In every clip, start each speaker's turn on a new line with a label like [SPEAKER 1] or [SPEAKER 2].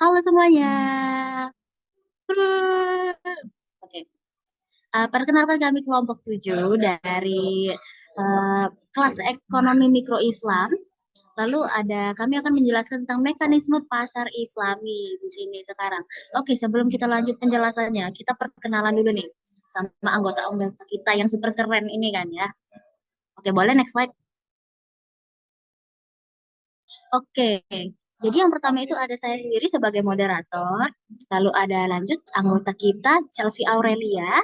[SPEAKER 1] Halo semuanya. Oke, perkenalkan kami kelompok 7 dari kelas ekonomi mikro Islam. Lalu kami akan menjelaskan tentang mekanisme pasar Islami di sini sekarang. Oke, sebelum kita lanjut penjelasannya, kita perkenalan dulu nih sama anggota-anggota kita yang super keren ini kan ya. Oke, boleh next slide. Oke, jadi yang pertama itu ada saya sendiri sebagai moderator, lalu ada lanjut anggota kita Chelsea Aurelia.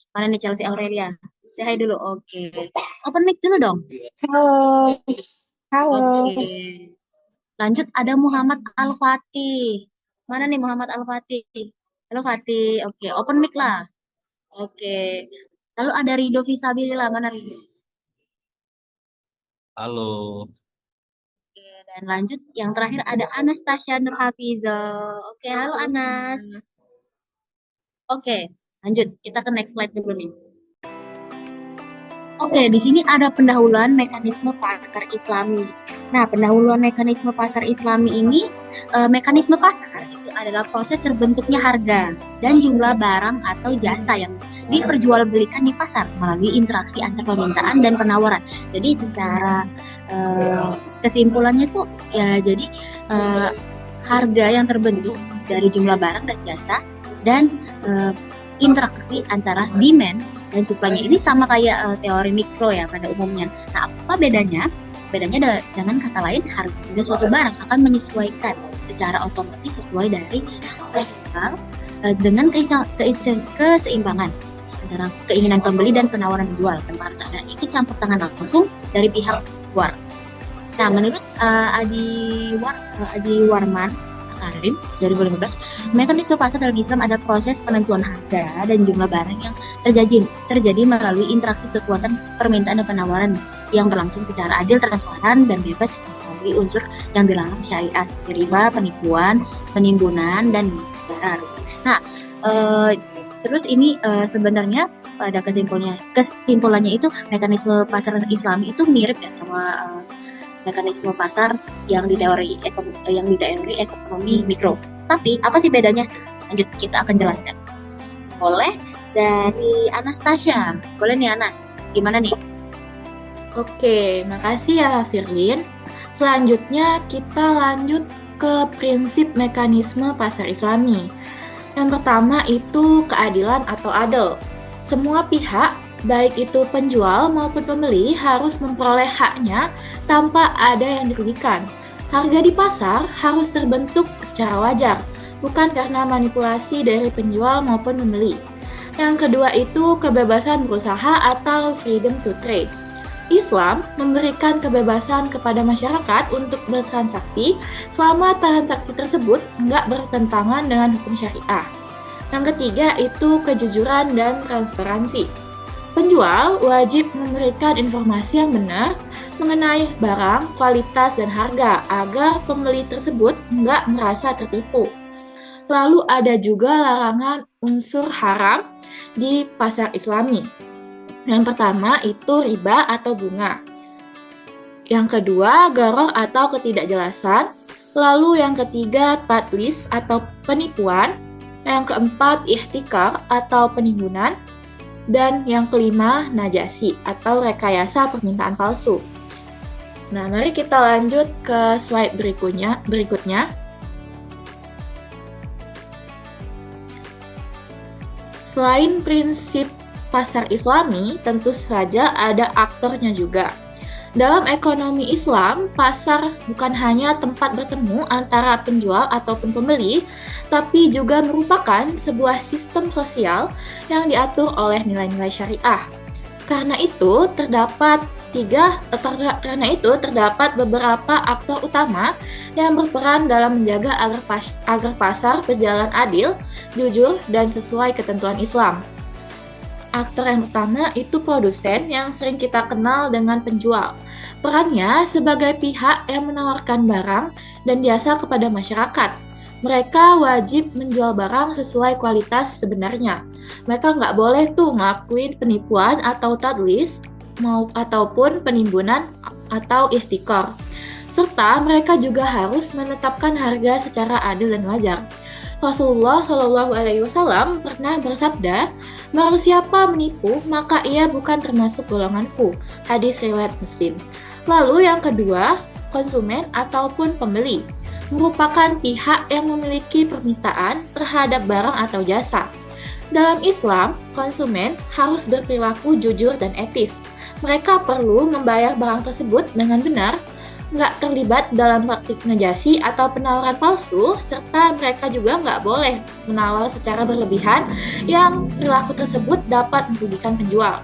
[SPEAKER 1] Mana nih Chelsea Aurelia? Say hi dulu. Oke. Open mic dulu dong.
[SPEAKER 2] Halo, halo.
[SPEAKER 1] Oke. Lanjut ada Muhammad Al-Fatih. Mana nih Muhammad Al-Fatih? Halo Fatih. Oke, open mic lah. Oke. Lalu ada Rido Visabilillah. Mana Rido?
[SPEAKER 3] Halo,
[SPEAKER 1] Oke, dan lanjut yang terakhir ada Anastasia Nurhafiza. Oke, halo Anas. Oke, lanjut. Kita ke next slide dulu nih. Oke, di sini ada pendahuluan mekanisme pasar Islami. Nah, pendahuluan mekanisme pasar Islami ini, mekanisme pasar itu adalah proses terbentuknya harga dan jumlah barang atau jasa yang diperjualbelikan di pasar melalui interaksi antar permintaan dan penawaran. Jadi secara kesimpulannya tuh ya, jadi harga yang terbentuk dari jumlah barang dan jasa dan interaksi antara demand dan supply-nya ini sama kayak teori mikro ya pada umumnya. Nah, apa bedanya? Bedanya dengan kata lain, harga suatu barang akan menyesuaikan secara otomatis sesuai dari dengan keseimbangan antara keinginan pembeli dan penawaran penjual. Tanpa harus ada ikut campur tangan langsung dari pihak luar. Nah, menurut Adi Warman Karim 2015, mekanisme pasar dalam Islam ada proses penentuan harga dan jumlah barang yang terjadi melalui interaksi kekuatan permintaan dan penawaran yang berlangsung secara adil, transparan, dan bebas melalui unsur yang dilarang syariah seperti riba, penipuan, penimbunan, dan negara. Nah, terus ini sebenarnya pada kesimpulannya itu mekanisme pasar Islam itu mirip ya sama mekanisme pasar yang di teori ekonomi mikro. Tapi apa sih bedanya? Lanjut kita akan jelaskan. Boleh dari Anastasia. Boleh nih Anas. Gimana nih?
[SPEAKER 2] Oke, makasih ya Firlin. Selanjutnya kita lanjut ke prinsip mekanisme pasar Islami. Yang pertama itu keadilan atau adil. Semua pihak, baik itu penjual maupun pembeli, harus memperoleh haknya tanpa ada yang dirugikan. Harga di pasar harus terbentuk secara wajar, bukan karena manipulasi dari penjual maupun pembeli. Yang kedua itu kebebasan berusaha atau freedom to trade. Islam memberikan kebebasan kepada masyarakat untuk bertransaksi selama transaksi tersebut enggak bertentangan dengan hukum syariah. Yang ketiga itu kejujuran dan transparansi. Penjual wajib memberikan informasi yang benar mengenai barang, kualitas, dan harga agar pembeli tersebut enggak merasa tertipu. Lalu ada juga larangan unsur haram di pasar Islami. Yang pertama itu riba atau bunga. Yang kedua gharar atau ketidakjelasan. Lalu yang ketiga tadlis atau penipuan. Yang keempat ihtikar atau penimbunan. Dan yang kelima najasi atau rekayasa permintaan palsu. Nah, mari kita lanjut ke slide berikutnya. Selain prinsip pasar Islami, tentu saja ada aktornya juga. Dalam ekonomi Islam, pasar bukan hanya tempat bertemu antara penjual ataupun pembeli, tapi juga merupakan sebuah sistem sosial yang diatur oleh nilai-nilai syariah. Karena itu, terdapat beberapa aktor utama yang berperan dalam menjaga agar pasar berjalan adil, jujur, dan sesuai ketentuan Islam. Aktor yang pertama itu produsen yang sering kita kenal dengan penjual. Perannya sebagai pihak yang menawarkan barang dan jasa kepada masyarakat. Mereka wajib menjual barang sesuai kualitas sebenarnya. Mereka nggak boleh tuh ngelakuin penipuan atau tadlis ataupun penimbunan atau ihtikar. serta mereka juga harus menetapkan harga secara adil dan wajar. Rasulullah Shallallahu Alaihi Wasallam pernah bersabda, "Barang siapa menipu, maka ia bukan termasuk golonganku." Hadis riwayat Muslim. Lalu yang kedua, konsumen ataupun pembeli merupakan pihak yang memiliki permintaan terhadap barang atau jasa. Dalam Islam, konsumen harus berperilaku jujur dan etis. Mereka perlu membayar barang tersebut dengan benar, nggak terlibat dalam praktik najasi atau penawaran palsu, serta mereka juga nggak boleh menawar secara berlebihan yang perilaku tersebut dapat merugikan penjual.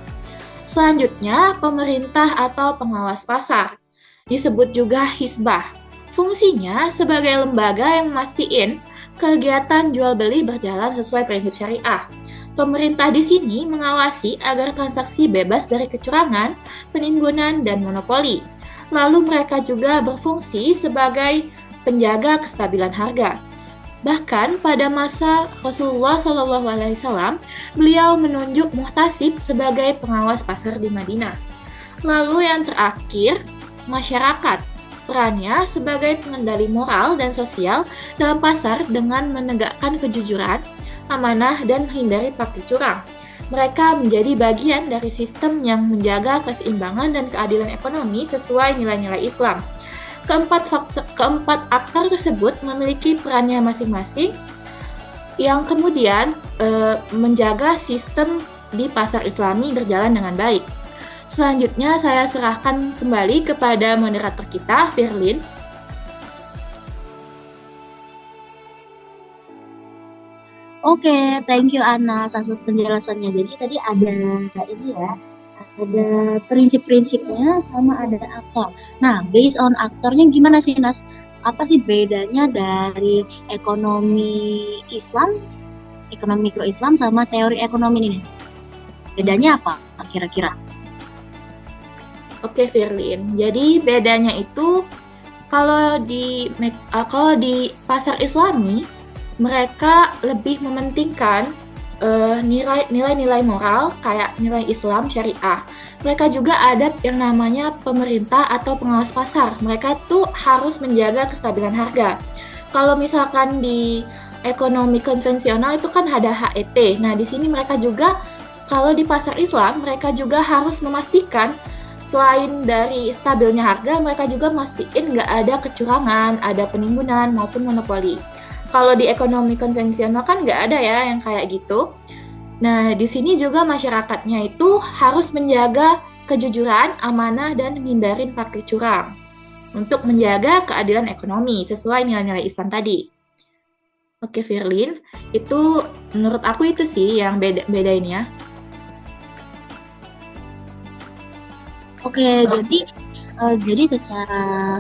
[SPEAKER 2] Selanjutnya, pemerintah atau pengawas pasar, disebut juga Hizbah. Fungsinya sebagai lembaga yang memastikan kegiatan jual beli berjalan sesuai prinsip syariah. Pemerintah di sini mengawasi agar transaksi bebas dari kecurangan, penimbunan, dan monopoli. Lalu mereka juga berfungsi sebagai penjaga kestabilan harga. Bahkan pada masa Rasulullah SAW, beliau menunjuk Muhtasib sebagai pengawas pasar di Madinah. Lalu yang terakhir, masyarakat. Perannya sebagai pengendali moral dan sosial dalam pasar dengan menegakkan kejujuran, amanah, dan menghindari praktik curang. Mereka menjadi bagian dari sistem yang menjaga keseimbangan dan keadilan ekonomi sesuai nilai-nilai Islam. Keempat aktor tersebut memiliki perannya masing-masing yang kemudian menjaga sistem di pasar Islami berjalan dengan baik. Selanjutnya saya serahkan kembali kepada moderator kita, Firlin.
[SPEAKER 1] Oke, thank you Ana atas penjelasannya. Jadi tadi ada ini ya, ada prinsip-prinsipnya sama ada aktor. Nah, based on aktornya gimana sih Nas? Apa sih bedanya dari ekonomi Islam, ekonomi mikro Islam sama teori ekonomi ini Nas? Bedanya apa kira-kira?
[SPEAKER 2] Oke, Firlin. Jadi bedanya itu kalau di pasar Islami mereka lebih mementingkan nilai-nilai moral kayak nilai Islam syariah. Mereka juga ada yang namanya pemerintah atau pengawas pasar. Mereka tuh harus menjaga kestabilan harga. Kalau misalkan di ekonomi konvensional itu kan ada HET. Nah, di sini mereka juga kalau di pasar Islam mereka juga harus memastikan selain dari stabilnya harga, mereka juga mastiin nggak ada kecurangan, ada penimbunan maupun monopoli. Kalau di ekonomi konvensional kan nggak ada ya yang kayak gitu. Nah, di sini juga masyarakatnya itu harus menjaga kejujuran, amanah, dan hindarin praktik curang untuk menjaga keadilan ekonomi sesuai nilai-nilai Islam tadi. Oke, Firlin, itu menurut aku itu sih yang bedain ya.
[SPEAKER 1] Oke, jadi secara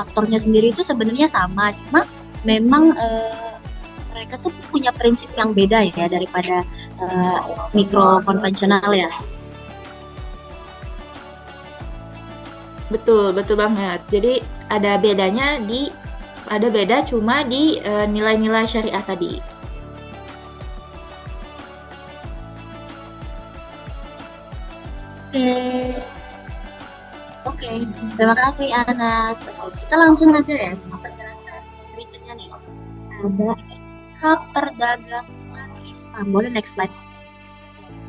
[SPEAKER 1] aktornya sendiri itu sebenarnya sama, cuma memang mereka tuh punya prinsip yang beda ya daripada mikro konvensional ya.
[SPEAKER 2] Betul banget. Jadi ada beda cuma di nilai-nilai syariah tadi.
[SPEAKER 1] Oke, terima kasih Anas. Kita langsung aja ya ke penjelasan berikutnya nih. Ada etika perdagangan Islam. Boleh next slide.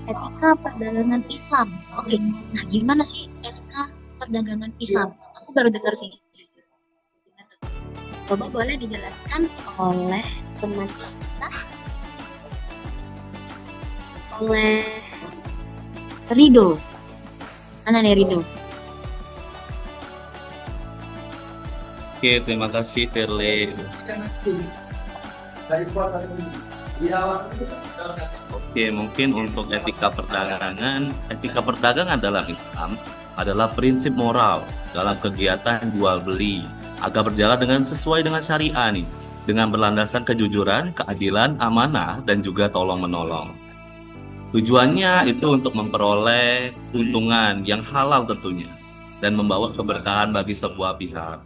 [SPEAKER 1] Etika perdagangan Islam. Oke, nah gimana sih etika perdagangan Islam? Aku baru dengar sih. Coba boleh dijelaskan oleh teman kita, oleh Rido. Mana nih Rido?
[SPEAKER 3] Oke, terima kasih Firly. Oke, mungkin untuk etika perdagangan dalam Islam adalah prinsip moral dalam kegiatan jual beli agar berjalan sesuai dengan syariah nih, dengan berlandaskan kejujuran, keadilan, amanah, dan juga tolong menolong. Tujuannya itu untuk memperoleh keuntungan yang halal tentunya dan membawa keberkahan bagi sebuah pihak.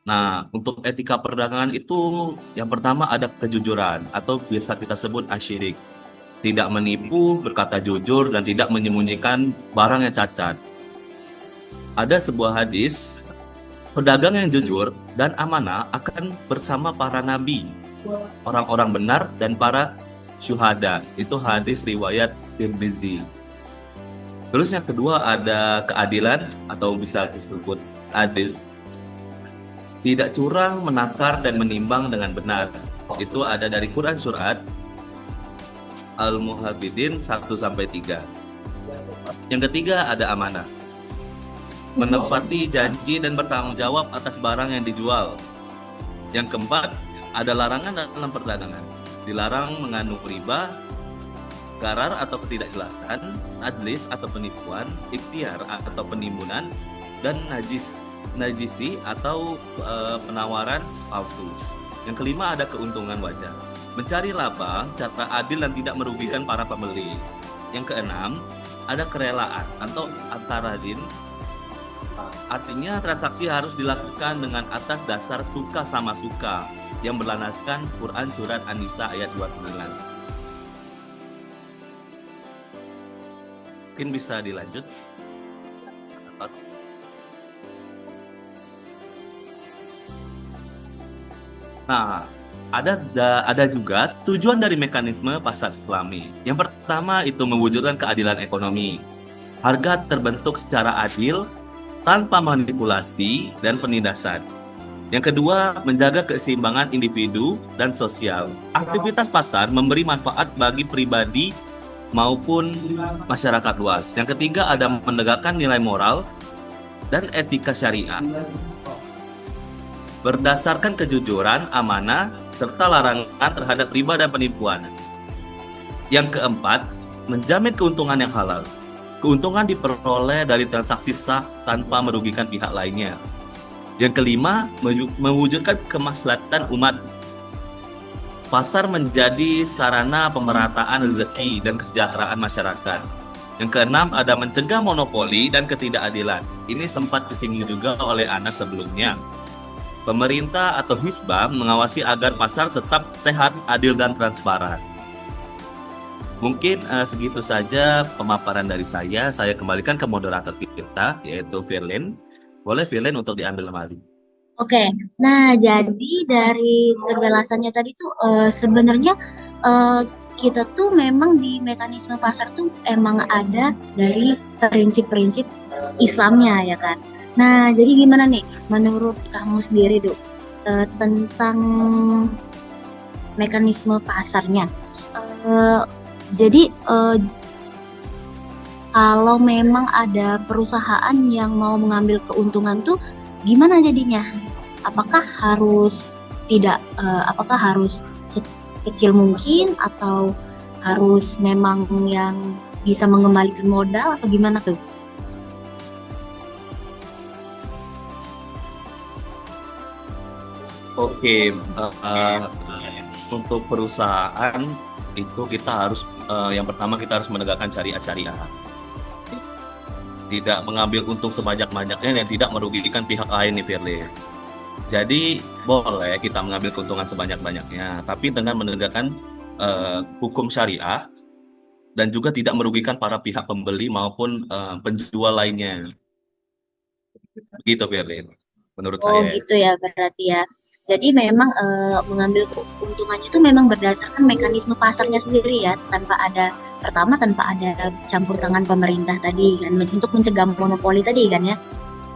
[SPEAKER 3] Nah, untuk etika perdagangan itu yang pertama ada kejujuran atau biasa kita sebut asyirik. Tidak menipu, berkata jujur, dan tidak menyembunyikan barang yang cacat. Ada sebuah hadis, pedagang yang jujur dan amanah akan bersama para nabi, orang-orang benar dan para syuhada. Itu hadis riwayat Tirmizi. Terus yang kedua ada keadilan atau bisa disebut adil. Tidak curang, menakar dan menimbang dengan benar. Itu ada dari Quran surat Al-Muhafidin 1-3. Yang ketiga ada amanah. Menepati janji dan bertanggung jawab atas barang yang dijual. Yang keempat, ada larangan dalam perdagangan. Dilarang mengandung riba, garar atau ketidakjelasan, adlis atau penipuan, ikhtiar atau penimbunan, dan najisi atau penawaran palsu. Yang kelima ada keuntungan wajar. Mencari laba secara adil dan tidak merugikan para pembeli. Yang keenam, ada kerelaan atau antaradin. Artinya transaksi harus dilakukan dengan atas dasar suka sama suka yang berlandaskan Quran surat An-Nisa ayat 29. Mungkin bisa dilanjut. Nah, ada juga tujuan dari mekanisme pasar Islami. Yang pertama itu mewujudkan keadilan ekonomi. Harga terbentuk secara adil tanpa manipulasi dan penindasan. Yang kedua, menjaga keseimbangan individu dan sosial. Aktivitas pasar memberi manfaat bagi pribadi maupun masyarakat luas. Yang ketiga, ada menegakkan nilai moral dan etika syariah. Berdasarkan kejujuran, amanah, serta larangan terhadap riba dan penipuan. Yang keempat, menjamin keuntungan yang halal. Keuntungan diperoleh dari transaksi sah tanpa merugikan pihak lainnya. Yang kelima, mewujudkan kemaslahatan umat. Pasar menjadi sarana pemerataan rezeki dan kesejahteraan masyarakat. Yang keenam, ada mencegah monopoli dan ketidakadilan. Ini sempat disinggung juga oleh Anas sebelumnya. Pemerintah atau Hisbah mengawasi agar pasar tetap sehat, adil, dan transparan. Mungkin segitu saja pemaparan dari saya. Saya kembalikan ke moderator kita, yaitu Firlin. Boleh Firlin untuk diambil kembali.
[SPEAKER 1] Oke, nah jadi dari penjelasannya tadi tuh sebenarnya kita tuh memang di mekanisme pasar tuh emang ada dari prinsip-prinsip Islamnya ya kan. Nah jadi gimana nih menurut kamu sendiri Duk tentang mekanisme pasarnya? Jadi kalau memang ada perusahaan yang mau mengambil keuntungan tuh gimana jadinya? Apakah harus apakah harus sekecil mungkin atau harus memang yang bisa mengembalikan modal atau gimana tuh?
[SPEAKER 3] Oke, untuk perusahaan itu kita harus yang pertama kita harus menegakkan syariah. Tidak mengambil untung sebanyak-banyaknya dan tidak merugikan pihak lain nih Firly. Jadi boleh kita mengambil keuntungan sebanyak-banyaknya, tapi dengan menegakkan hukum syariah dan juga tidak merugikan para pihak pembeli maupun penjual lainnya. Begitu Firly, menurut
[SPEAKER 1] Oh
[SPEAKER 3] saya.
[SPEAKER 1] gitu ya berarti ya. Jadi memang mengambil keuntungannya itu memang berdasarkan mekanisme pasarnya sendiri ya, tanpa ada campur tangan pemerintah tadi kan untuk mencegah monopoli tadi kan ya.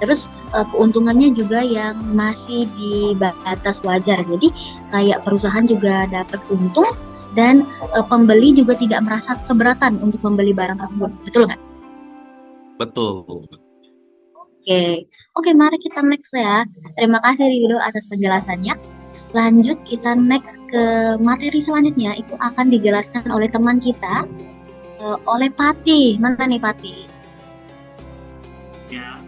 [SPEAKER 1] Terus keuntungannya juga yang masih di batas wajar. Jadi kayak perusahaan juga dapat untung dan pembeli juga tidak merasa keberatan untuk membeli barang tersebut. Betul nggak?
[SPEAKER 3] Betul.
[SPEAKER 1] Oke, mari kita next ya. Terima kasih Rido atas penjelasannya. Lanjut kita next ke materi selanjutnya. Itu akan dijelaskan oleh teman kita, oleh Pati. Mana nih Pati?
[SPEAKER 4] Ya,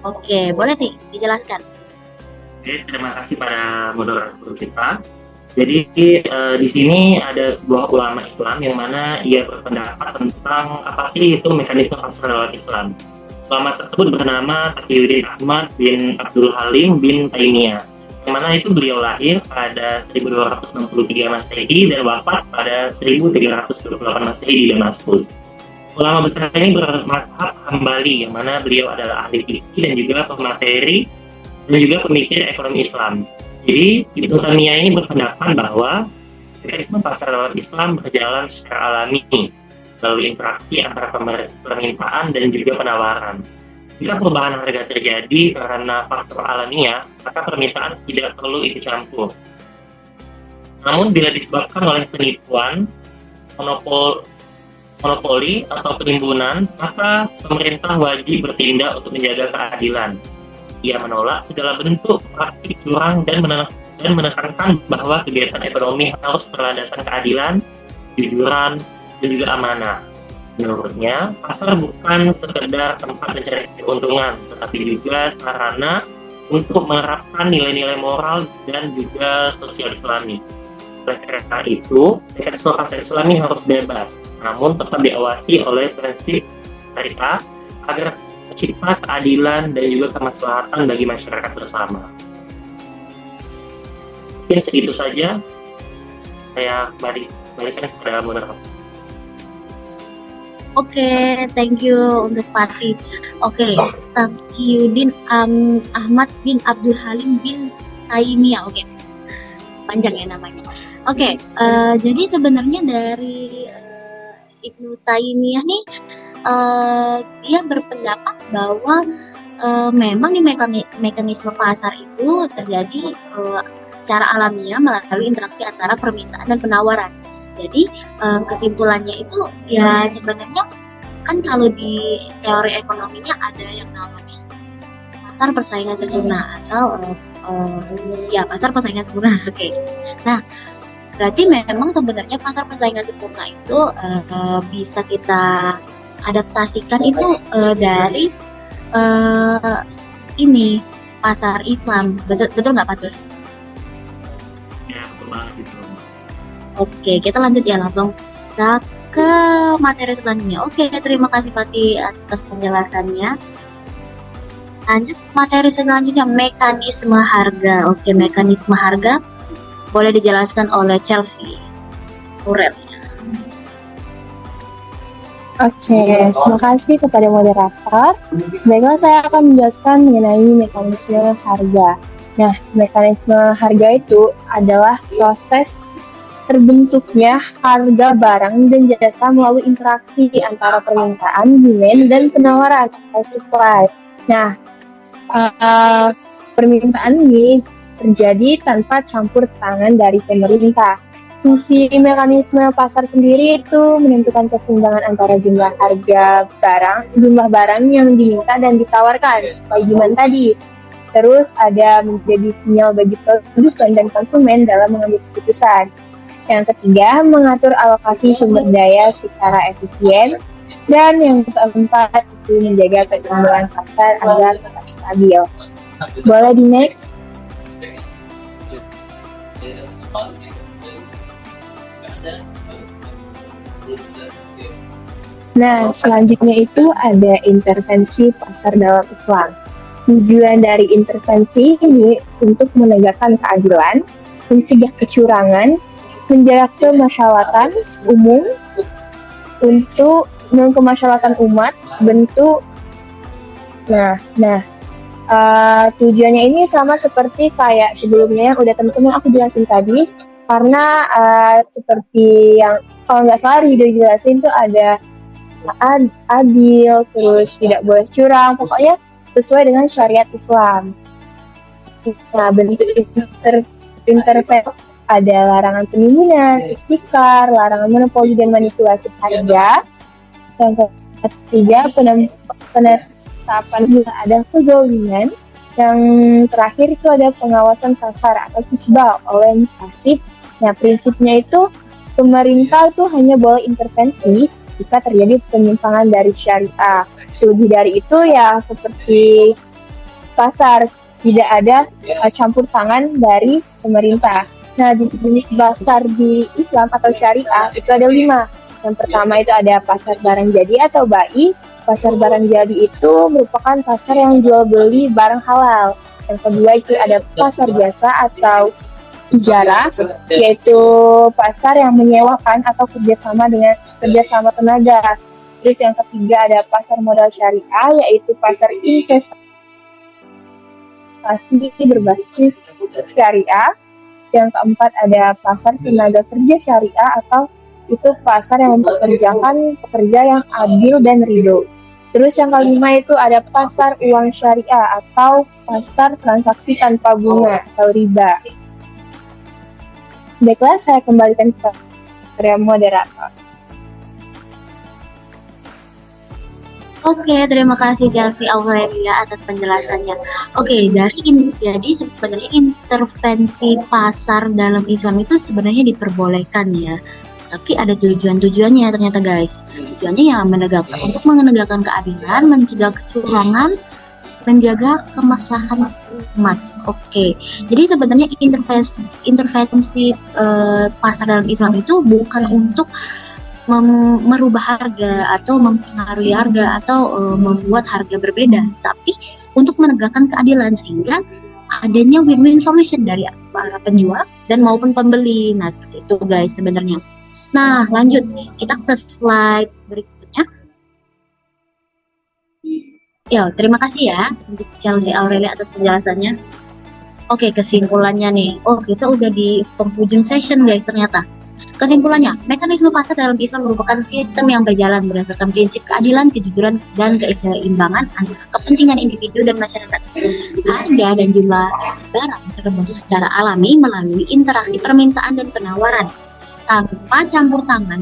[SPEAKER 1] Oke, boleh dijelaskan.
[SPEAKER 4] oke, terima kasih para moderator kita. Jadi di sini ada sebuah ulama Islam yang mana ia berpendapat tentang apa sih itu mekanisme pasar lewat Islam. Ulama tersebut bernama Taqiyuddin Ahmad bin Abdul Halim bin Taimiyah, yang mana itu beliau lahir pada 1263 Masehi dan wafat pada 1328 Masehi di Damaskus. Ulama besar ini bermazhab Hambali, yang mana beliau adalah ahli fikih dan juga pemateri dan juga pemikir ekonomi Islam. Jadi Ibnu Taimiyah ini berpendapat bahwa mekanisme pasar dalam Islam berjalan secara alami melalui interaksi antara permintaan dan juga penawaran. Jika perubahan harga terjadi karena faktor alamiah, maka permintaan tidak perlu ikut campur. Namun bila disebabkan oleh penipuan, monopoli atau penimbunan, maka pemerintah wajib bertindak untuk menjaga keadilan. Ia menolak segala bentuk praktik curang dan menekankan bahwa kegiatan ekonomi harus berlandaskan keadilan, kejujuran, dan juga amanah. Menurutnya, pasar bukan sekedar tempat mencari keuntungan, tetapi juga sarana untuk menerapkan nilai-nilai moral dan juga sosial Islami. Oleh karena itu, mekanisme pasar Islami harus bebas, namun tetap diawasi oleh prinsip syariah agar mencipta keadilan dan juga kemaslahatan bagi masyarakat bersama. Mungkin segitu saja. Saya balikan kepada moderator.
[SPEAKER 1] Oke, thank you untuk Fatih. Oke, Taqiyuddin Ahmad bin Abdul Halim bin Taimiyah. Oke, panjang ya namanya. Oke, jadi sebenarnya dari Ibnu Taimiyah nih, dia berpendapat bahwa memang di mekanisme pasar itu terjadi secara alamiah melalui interaksi antara permintaan dan penawaran. Jadi kesimpulannya itu ya sebenarnya kan kalau di teori ekonominya ada yang namanya pasar persaingan sempurna atau ya pasar persaingan sempurna. Oke. Nah, berarti memang sebenarnya pasar persaingan sempurna itu bisa kita adaptasikan itu dari ini pasar Islam. Betul nggak Pak?
[SPEAKER 4] Ya, betul banget itu.
[SPEAKER 1] Oke, kita lanjut ya langsung ke materi selanjutnya. Oke, terima kasih Pati atas penjelasannya. Lanjut materi selanjutnya, mekanisme harga. Oke, mekanisme harga boleh dijelaskan oleh Chelsea Urel.
[SPEAKER 5] Oke, terima kasih kepada moderator. Baiklah, saya akan menjelaskan mengenai mekanisme harga. Nah, mekanisme harga itu adalah proses terbentuknya harga barang dan jasa melalui interaksi antara permintaan, demand, dan penawaran atau supply. Nah, permintaan ini terjadi tanpa campur tangan dari pemerintah. Fungsi mekanisme pasar sendiri itu menentukan keseimbangan antara jumlah barang yang diminta dan ditawarkan supaya demand tadi. Terus ada menjadi sinyal bagi produsen dan konsumen dalam mengambil keputusan. Yang ketiga, mengatur alokasi sumber daya secara efisien. Dan yang keempat, itu menjaga keseimbangan pasar agar tetap stabil. Boleh di next? Nah, selanjutnya itu ada intervensi pasar dalam Islam. Tujuan dari intervensi ini untuk menegakkan keadilan, mencegah kecurangan, menjaga kemaslahatan umum untuk kemaslahatan umat bentuk. Tujuannya ini sama seperti kayak sebelumnya yang udah teman-teman aku jelasin tadi, karena seperti yang kalau nggak salah Ridho jelasin tuh ada adil, terus tidak boleh curang, pokoknya sesuai dengan syariat Islam. Nah, bentuk intervensi ada larangan penimbunan, ihtikar, larangan monopoli dan manipulasi harga. Yang ketiga, penetapan bila ada kezaliman. Yang terakhir itu ada pengawasan pasar atau hisbah oleh pasif. Nah, prinsipnya itu pemerintah tuh hanya boleh intervensi jika terjadi penyimpangan dari syariah. Selebih dari itu ya seperti pasar, tidak ada campur tangan dari pemerintah. Nah, jenis pasar di Islam atau syariah itu ada 5. Yang pertama itu ada pasar barang jadi atau bai. Pasar barang jadi itu merupakan pasar yang jual beli barang halal. Yang kedua itu ada pasar jasa atau ijarah, yaitu pasar yang menyewakan atau kerjasama tenaga. Terus yang ketiga ada pasar modal syariah, yaitu pasar investasi berbasis syariah. Yang keempat ada pasar tenaga kerja syariah, atau itu pasar yang mempekerjakan pekerja yang adil dan ridho. Terus yang kelima itu ada pasar uang syariah, atau pasar transaksi tanpa bunga atau riba. Baiklah, saya kembalikan kepada moderator.
[SPEAKER 1] Oke, terima kasih Chelsea Aurelia atas penjelasannya. Oke, jadi sebenarnya intervensi pasar dalam Islam itu sebenarnya diperbolehkan ya. Tapi ada tujuannya ternyata guys. Tujuannya ya untuk menegakkan keadilan, mencegah kecurangan, menjaga kemaslahatan umat. Oke, jadi sebenarnya intervensi pasar dalam Islam itu bukan untuk merubah harga atau mempengaruhi harga atau membuat harga berbeda, tapi untuk menegakkan keadilan sehingga adanya win-win solution dari para penjual dan maupun pembeli. Nah, seperti itu guys sebenarnya. Nah, lanjut kita ke slide berikutnya. Ya, terima kasih ya untuk Chelsea Aurelia atas penjelasannya. Oke, kesimpulannya nih. Oh, kita udah di penghujung session guys ternyata. Kesimpulannya, mekanisme pasar dalam Islam merupakan sistem yang berjalan berdasarkan prinsip keadilan, kejujuran, dan keseimbangan antara kepentingan individu dan masyarakat. Harga dan jumlah barang terbentuk secara alami melalui interaksi permintaan dan penawaran, tanpa campur tangan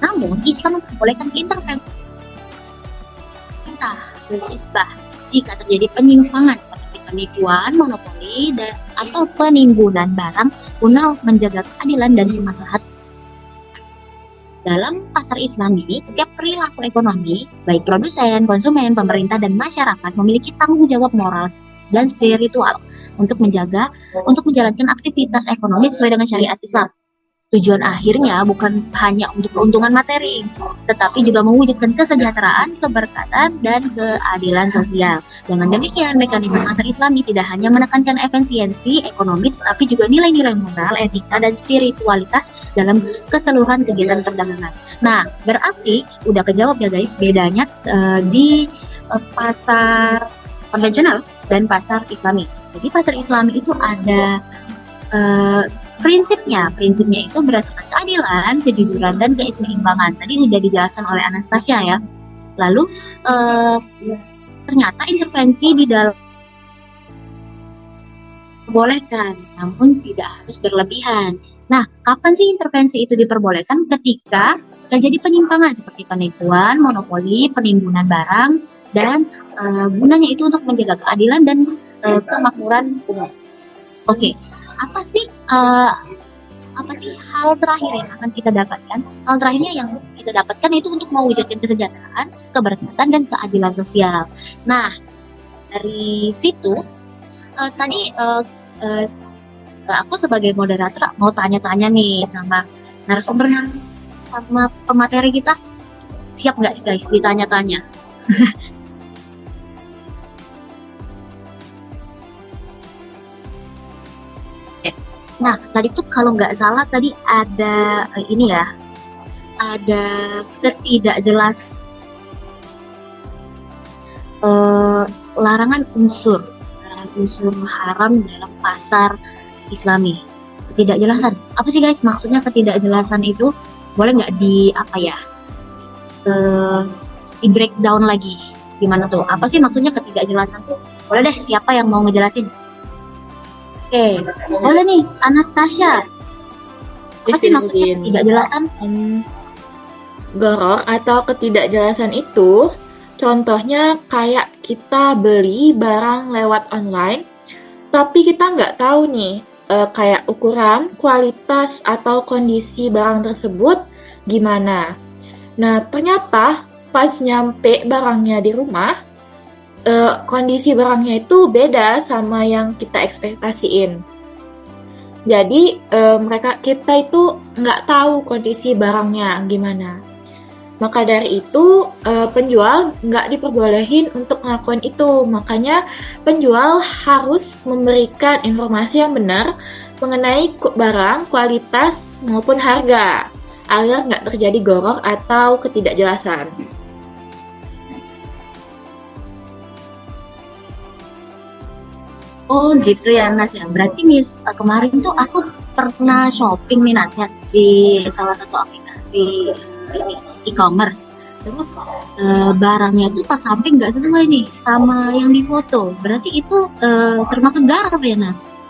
[SPEAKER 1] Namun, Islam membolehkan intervensi isbah jika terjadi penyimpangan seperti penipuan, monopoli, atau penimbunan barang guna menjaga keadilan dan kemaslahatan. Dalam pasar Islami, setiap perilaku ekonomi, baik produsen, konsumen, pemerintah, dan masyarakat memiliki tanggung jawab moral dan spiritual untuk menjalankan aktivitas ekonomi sesuai dengan syariat Islam. Tujuan akhirnya bukan hanya untuk keuntungan materi, tetapi juga mewujudkan kesejahteraan, keberkatan, dan keadilan sosial. Dengan demikian, mekanisme pasar Islami tidak hanya menekankan efisiensi ekonomi, tetapi juga nilai-nilai moral, etika, dan spiritualitas dalam keseluruhan kegiatan perdagangan. Nah, berarti udah kejawab ya guys, bedanya di pasar konvensional dan pasar Islami. Jadi pasar Islami itu ada prinsipnya itu berdasarkan keadilan, kejujuran, dan keseimbangan. Tadi sudah dijelaskan oleh Anastasia ya. Lalu ternyata intervensi di dalam diperbolehkan, namun tidak harus berlebihan. Nah, kapan sih intervensi itu diperbolehkan? Ketika terjadi penyimpangan seperti penipuan, monopoli, penimbunan barang, dan gunanya itu untuk menjaga keadilan dan kemakmuran umum. Oke. Apa sih hal terakhir yang akan kita dapatkan? Hal terakhirnya yang kita dapatkan itu untuk mewujudkan kesejahteraan, keberkatan, dan keadilan sosial. Nah, dari situ tadi aku sebagai moderator mau tanya-tanya nih sama narasumber sama pemateri kita. Siap nggak guys ditanya-tanya? Nah, tadi tuh kalau nggak salah tadi ada ada ketidakjelas larangan unsur haram dalam pasar Islami. Ketidakjelasan. Apa sih guys maksudnya ketidakjelasan itu? Boleh nggak di breakdown lagi? Gimana tuh? Apa sih maksudnya ketidakjelasan tuh? Boleh deh, siapa yang mau ngejelasin? Oke, boleh nih, Anastasia. Apa sih maksudnya ketidakjelasan?
[SPEAKER 2] Goror atau ketidakjelasan itu, contohnya kayak kita beli barang lewat online, tapi kita nggak tahu nih, kayak ukuran, kualitas, atau kondisi barang tersebut gimana. Nah, ternyata pas nyampe barangnya di rumah, kondisi barangnya itu beda sama yang kita ekspektasiin. Jadi kita itu nggak tahu kondisi barangnya gimana. Maka dari itu penjual nggak diperbolehin untuk ngelakuin itu. Makanya penjual harus memberikan informasi yang benar mengenai barang, kualitas, maupun harga, agar nggak terjadi goror atau ketidakjelasan.
[SPEAKER 1] Oh gitu ya Nas ya. Berarti kemarin tuh aku pernah shopping nih Nas ya di salah satu aplikasi e-commerce. Terus barangnya tuh pas sampai nggak sesuai nih sama yang di foto. Berarti itu termasuk garap ya Nas?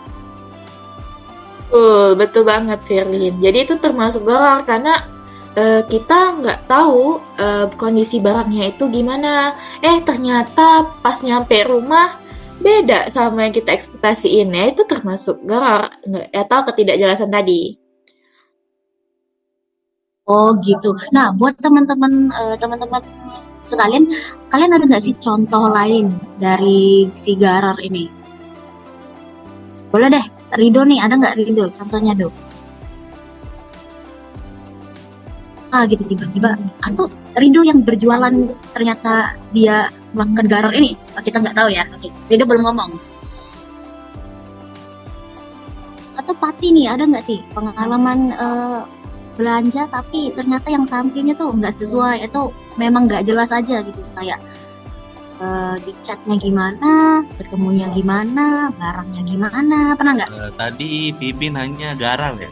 [SPEAKER 2] Betul banget Firlin. Jadi itu termasuk goror karena kita nggak tahu kondisi barangnya itu gimana. Ternyata pas nyampe rumah beda sama yang kita ekspektasiin, ya itu termasuk goror atau ketidakjelasan tadi.
[SPEAKER 1] Oh gitu. Nah buat teman-teman sekalian, kalian ada nggak sih contoh lain dari si garar ini? Boleh deh, Rido nih, ada nggak Rido contohnya dong? Gitu tiba-tiba, atau Rido yang berjualan ternyata dia melakukan garar ini. Kita nggak tahu ya. Oke, Rido belum ngomong. Atau Pati nih, ada nggak sih pengalaman belanja tapi ternyata yang sampingnya tuh nggak sesuai atau memang nggak jelas aja gitu, kayak di chatnya gimana, ketemunya gimana, barangnya gimana, pernah nggak?
[SPEAKER 3] Tadi Pipi nanya garam ya?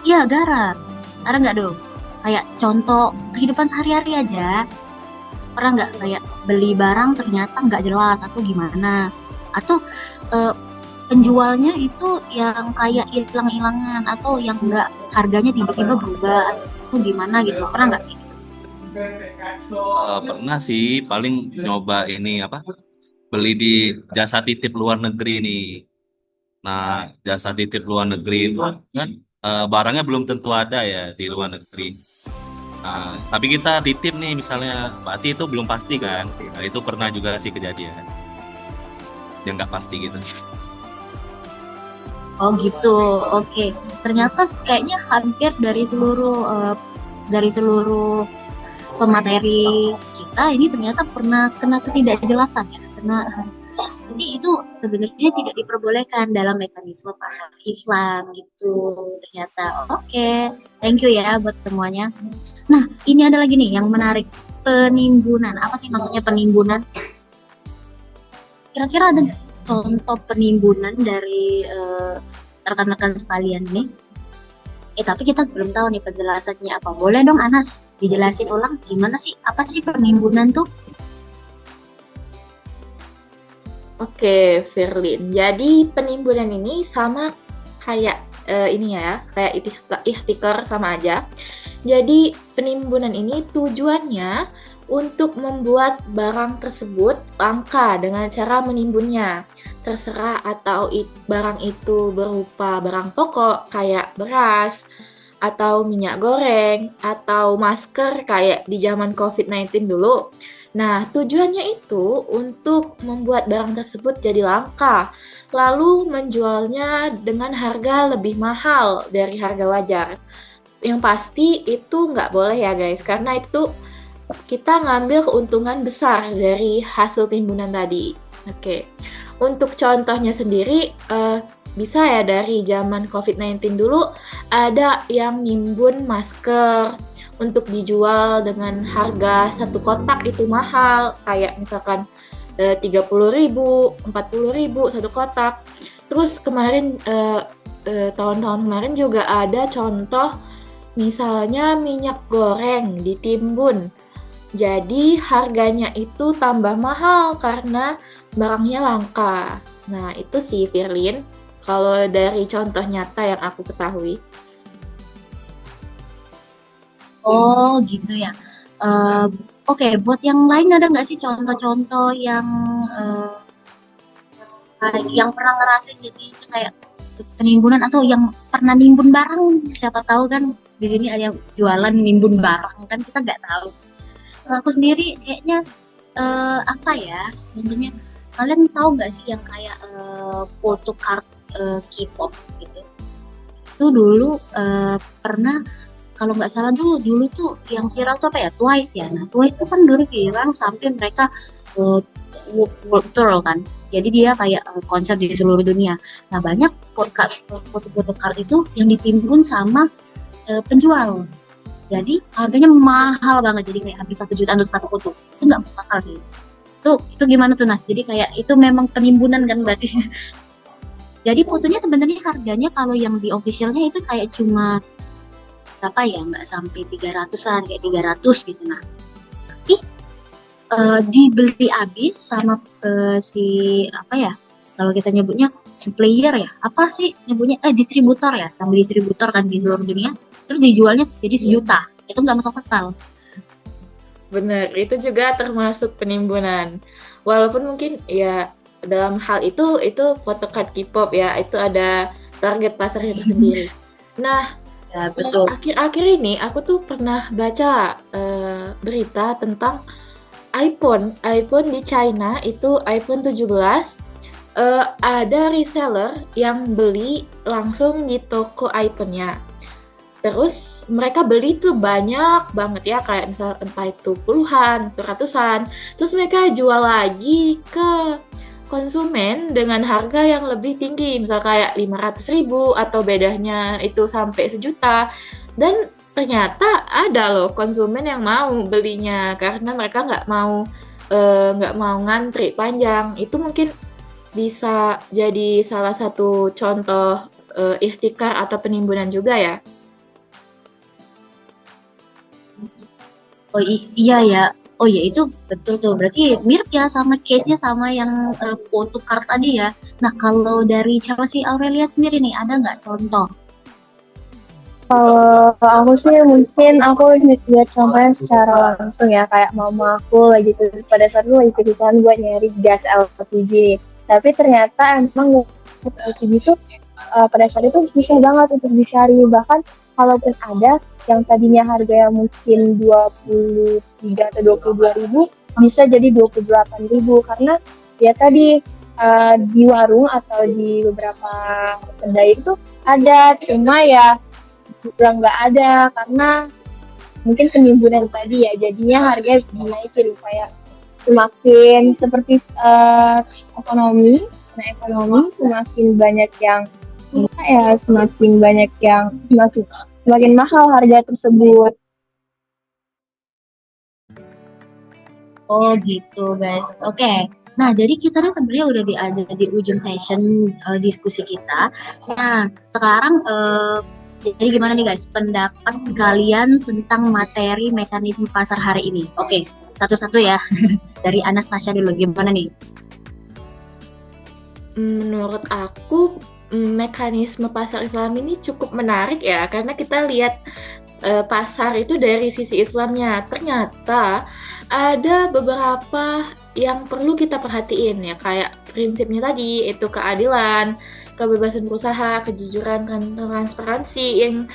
[SPEAKER 1] Iya garar, ada nggak dong? Kayak contoh kehidupan sehari-hari aja, pernah nggak kayak beli barang ternyata nggak jelas atau gimana, atau penjualnya itu yang kayak hilang-hilangan atau yang nggak, harganya tiba-tiba berubah atau gimana gitu, pernah nggak gitu?
[SPEAKER 3] Pernah sih, paling nyoba ini apa? Beli di jasa titip luar negeri nih. Nah, jasa titip luar negeri itu kan barangnya belum tentu ada ya di luar negeri. Nah, tapi kita titip nih misalnya, berarti itu belum pasti kan? Nah, itu pernah juga sih kejadian. Yang nggak pasti gitu.
[SPEAKER 1] Oh gitu, oke. Ternyata kayaknya hampir dari seluruh pemateri kita ini ternyata pernah kena ketidakjelasan ya. Jadi itu sebenarnya tidak diperbolehkan dalam mekanisme pasar Islam gitu ternyata. Oke, thank you ya buat semuanya. Nah, ini ada lagi nih yang menarik, penimbunan. Apa sih maksudnya penimbunan? Kira-kira ada contoh penimbunan dari rekan-rekan sekalian nih? Tapi kita belum tahu nih penjelasannya apa. Boleh dong Anas dijelasin ulang gimana sih? Apa sih penimbunan tuh?
[SPEAKER 2] Oke, Firlin. Jadi penimbunan ini sama kayak ini ya, kayak ihtikar sama aja. Jadi penimbunan ini tujuannya untuk membuat barang tersebut langka dengan cara menimbunnya. Terserah atau barang itu berupa barang pokok kayak beras, atau minyak goreng, atau masker kayak di zaman COVID-19 dulu. Nah, tujuannya itu untuk membuat barang tersebut jadi langka, lalu menjualnya dengan harga lebih mahal dari harga wajar. Yang pasti itu nggak boleh ya guys, karena itu kita ngambil keuntungan besar dari hasil timbunan tadi. Oke, untuk contohnya sendiri bisa ya dari zaman COVID-19 dulu ada yang nimbun masker untuk dijual dengan harga satu kotak itu mahal, kayak misalkan 30.000, 40.000 satu kotak. Terus kemarin tahun-tahun kemarin juga ada contoh misalnya minyak goreng ditimbun. Jadi harganya itu tambah mahal karena barangnya langka. Nah, itu sih Firlin, kalau dari contoh nyata yang aku ketahui.
[SPEAKER 1] Oh gitu ya. Oke, buat yang lain ada nggak sih contoh-contoh yang pernah ngerasain jadi kayak penimbunan atau yang pernah nimbun barang? Siapa tahu kan di sini ada yang jualan nimbun barang, kan kita nggak tahu. Kalau aku sendiri kayaknya apa ya? Contohnya kalian tahu nggak sih yang kayak photocard K-pop gitu? Itu dulu pernah, kalau nggak salah dulu tuh yang viral tuh apa ya, Twice ya. Nah Twice tuh kan dulu viral sampai mereka world tour kan. Jadi dia kayak konser di seluruh dunia. Nah banyak foto-foto card itu yang ditimbun sama penjual. Jadi harganya mahal banget. Jadi kayak habis 1 juta untuk satu foto. Itu nggak masuk akal sih. Itu gimana tuh Nas? Jadi kayak itu memang penimbunan kan berarti. Jadi fotonya sebenarnya harganya kalau yang di officialnya itu kayak cuma berapa ya, nggak sampai 300-an, kayak 300 gitu. Nah tapi dibeli habis sama si apa ya, kalau kita nyebutnya supplier ya, apa sih nyebutnya, distributor ya, sama distributor kan di seluruh dunia, terus dijualnya jadi 1 juta. Itu nggak masuk akal.
[SPEAKER 2] Bener, itu juga termasuk penimbunan. Walaupun mungkin ya dalam hal itu photocard K-pop ya, itu ada target pasarnya tersendiri. Nah,
[SPEAKER 1] Ya betul.
[SPEAKER 2] akhir-akhir ini aku tuh pernah baca berita tentang iPhone di China itu iPhone 17, ada reseller yang beli langsung di toko iPhone-nya. Terus mereka beli tuh banyak banget ya, kayak misal entah itu puluhan, atau ratusan. Terus mereka jual lagi ke konsumen dengan harga yang lebih tinggi, misal kayak 500.000 atau bedanya itu sampai 1 juta. Dan ternyata ada loh konsumen yang mau belinya karena mereka nggak mau ngantri panjang. Itu mungkin bisa jadi salah satu contoh ihtikar atau penimbunan juga ya.
[SPEAKER 1] Oh iya ya. Oh ya itu betul tuh. Berarti mirip ya sama case-nya sama yang foto card tadi ya. Nah kalau dari Chelsea Aurelia sendiri nih, ada nggak contoh?
[SPEAKER 5] Kalau aku sih mungkin aku lihat contohnya secara langsung ya, kayak mama aku lagi tuh pada saat itu lagi kesusahan buat nyari gas LPG. Tapi ternyata emang gas LPG itu pada saat itu susah banget untuk dicari. Bahkan kalaupun ada yang tadinya harganya mungkin 23 atau 22.000 bisa jadi 28.000 karena ya tadi di warung atau di beberapa kedai itu ada, cuma ya kurang nggak ada karena mungkin penimbunan tadi ya, jadinya harganya dinaikin kayak semakin seperti ekonomi. Nah ekonomi semakin banyak yang semakin mahal harga tersebut.
[SPEAKER 1] Oh gitu guys. Oke. Nah jadi kita nih sebenarnya udah ada di ujung session diskusi kita. Nah sekarang jadi gimana nih guys pendapat kalian tentang materi mekanisme pasar hari ini? Oke, satu-satu ya. Dari Anastasia dulu, gimana nih?
[SPEAKER 2] Menurut aku mekanisme pasar Islam ini cukup menarik ya, karena kita lihat pasar itu dari sisi Islamnya. Ternyata ada beberapa yang perlu kita perhatiin ya, kayak prinsipnya tadi itu keadilan, kebebasan berusaha, kejujuran, dan transparansi yang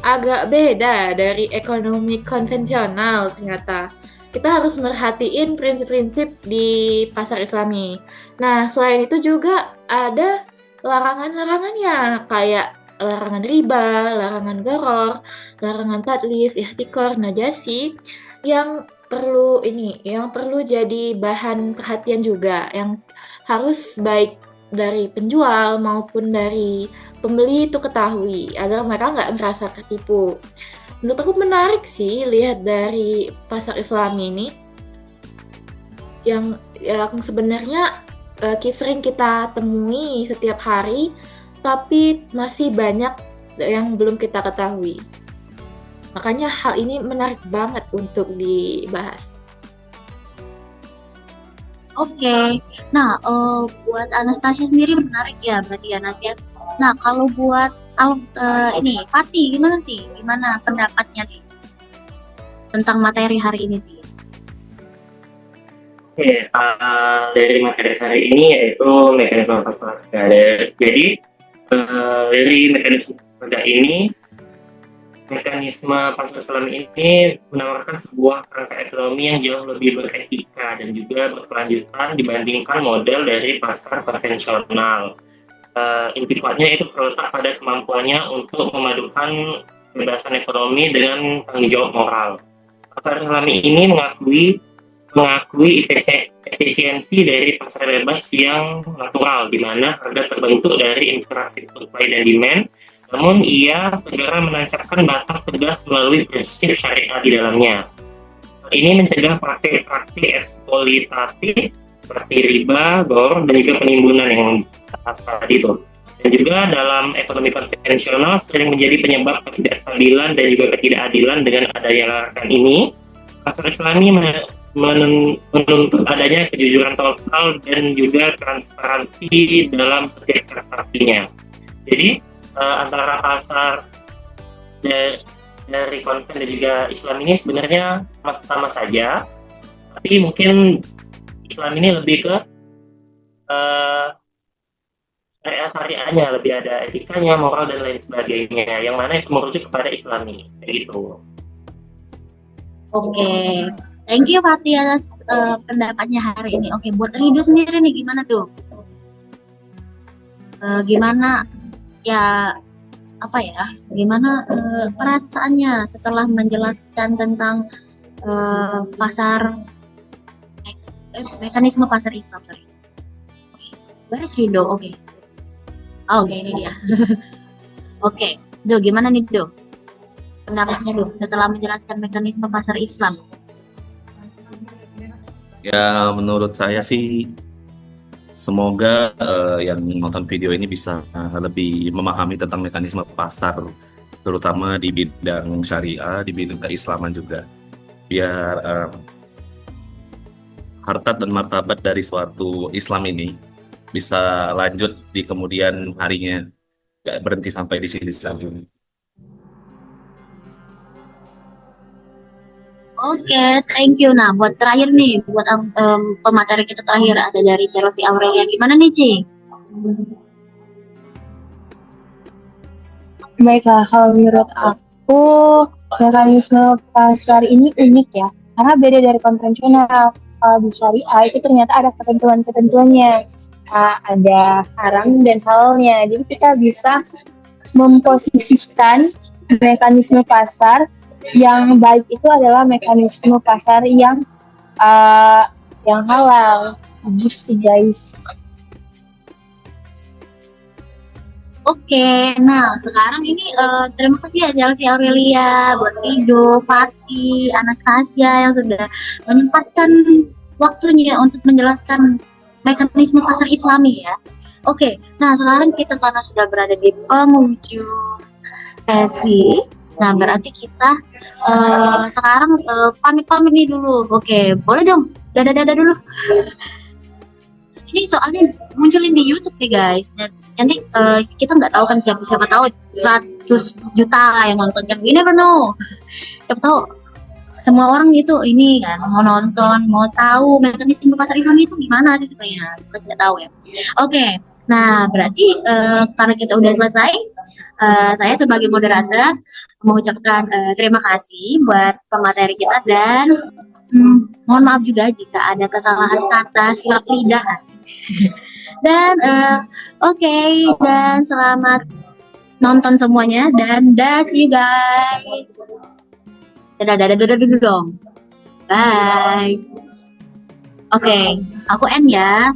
[SPEAKER 2] agak beda dari ekonomi konvensional. Ternyata kita harus merhatiin prinsip-prinsip di pasar Islami. Nah, selain itu juga ada larangan-larangannya, kayak larangan riba, larangan gharar, larangan tadlis, ihtikar, najasi, yang perlu jadi bahan perhatian juga, yang harus baik dari penjual maupun dari pembeli itu ketahui agar mereka nggak merasa tertipu. Menurut aku menarik sih lihat dari pasar Islam ini yang sebenarnya sering kita temui setiap hari, tapi masih banyak yang belum kita ketahui. Makanya hal ini menarik banget untuk dibahas.
[SPEAKER 1] Oke. Nah, buat Anastasia sendiri menarik ya berarti ya Nas ya. Nah, kalau buat ini Fatih gimana sih? Gimana pendapatnya nih tentang materi hari ini nih?
[SPEAKER 4] Oke, dari materi hari ini yaitu mekanisme pasar harga. Jadi dari mekanisme harga ini, mekanisme pasar Islam ini menawarkan sebuah kerangka ekonomi yang jauh lebih beretika dan juga berkelanjutan dibandingkan model dari pasar konvensional. Inti kuatnya itu terletak pada kemampuannya untuk memadukan kebebasan ekonomi dengan tanggung jawab moral. Pasar Islami ini mengakui mengakui efisiensi dari pasar bebas yang natural, di mana harga terbentuk dari interaksi supply dan demand, namun ia segera menancapkan batas tegas melalui prinsip syariah di dalamnya. Ini mencegah praktik-praktik eksploitatif seperti riba, borong, dan juga penimbunan yang tadi itu. Dan juga dalam ekonomi konvensional sering menjadi penyebab ketidakstabilan dan juga ketidakadilan. Dengan adanya larangan ini, pasar Islami menuntut adanya kejujuran total dan juga transparansi dalam setiap transaksinya. Jadi antara pasar dari konven dan juga Islam ini sebenarnya sama saja, tapi mungkin Islam ini lebih ke syariahnya, lebih ada etikanya, moral dan lain sebagainya, yang mana itu merujuk kepada Islami, kayak gitu.
[SPEAKER 1] Oke, thank you Fatih atas pendapatnya hari ini. Oke, buat Rido sendiri nih gimana tuh? Gimana ya, apa ya? Gimana perasaannya setelah menjelaskan tentang mekanisme pasar Islam? Sorry. Where is Rido? Oke. Oke, ini dia. Oke, Do, gimana nih Do? Pendapatnya Do setelah menjelaskan mekanisme pasar Islam?
[SPEAKER 3] Ya, menurut saya sih semoga yang nonton video ini bisa lebih memahami tentang mekanisme pasar, terutama di bidang syariah, di bidang keislaman juga. Biar harkat dan martabat dari suatu Islam ini bisa lanjut di kemudian harinya, nggak berhenti sampai di sini saja.
[SPEAKER 1] Oke, thank you. Nah, buat terakhir nih, buat pemateri kita terakhir ada dari Chelsea Aurelia. Gimana nih, Ci?
[SPEAKER 5] Baiklah, kalau menurut aku mekanisme pasar ini unik ya, karena beda dari konvensional. Kalau di syariah itu ternyata ada ketentuan-ketentuannya, ada haram dan halalnya. Jadi kita bisa memposisikan mekanisme pasar yang baik itu adalah mekanisme pasar yang halal, gitu guys.
[SPEAKER 1] Oke, nah sekarang ini terima kasih ya Chelsea Aurelia, buat Rido, Fatih, Anastasia yang sudah menyempatkan waktunya untuk menjelaskan mekanisme pasar Islami ya. Oke, nah sekarang kita karena sudah berada di penghujung sesi, nah berarti kita sekarang pamit-pamit nih dulu. Oke, boleh dong, dadah-dadah dulu. Ini soalnya munculin di YouTube nih guys, dan nanti kita nggak tahu kan, siapa tahu 100 juta yang nonton kan, we never know. Siapa tahu semua orang gitu ini kan mau nonton, mau tahu mekanisme pasar Islam itu gimana sih sebenarnya, kita nggak tahu ya. Oke, nah berarti karena kita udah selesai, saya sebagai moderator mengucapkan terima kasih buat pemateri kita, dan mohon maaf juga jika ada kesalahan kata, silap lidah. Dan oke, dan selamat nonton semuanya, dan see you guys. Dadah dulu dong. Bye. Oke, aku end ya.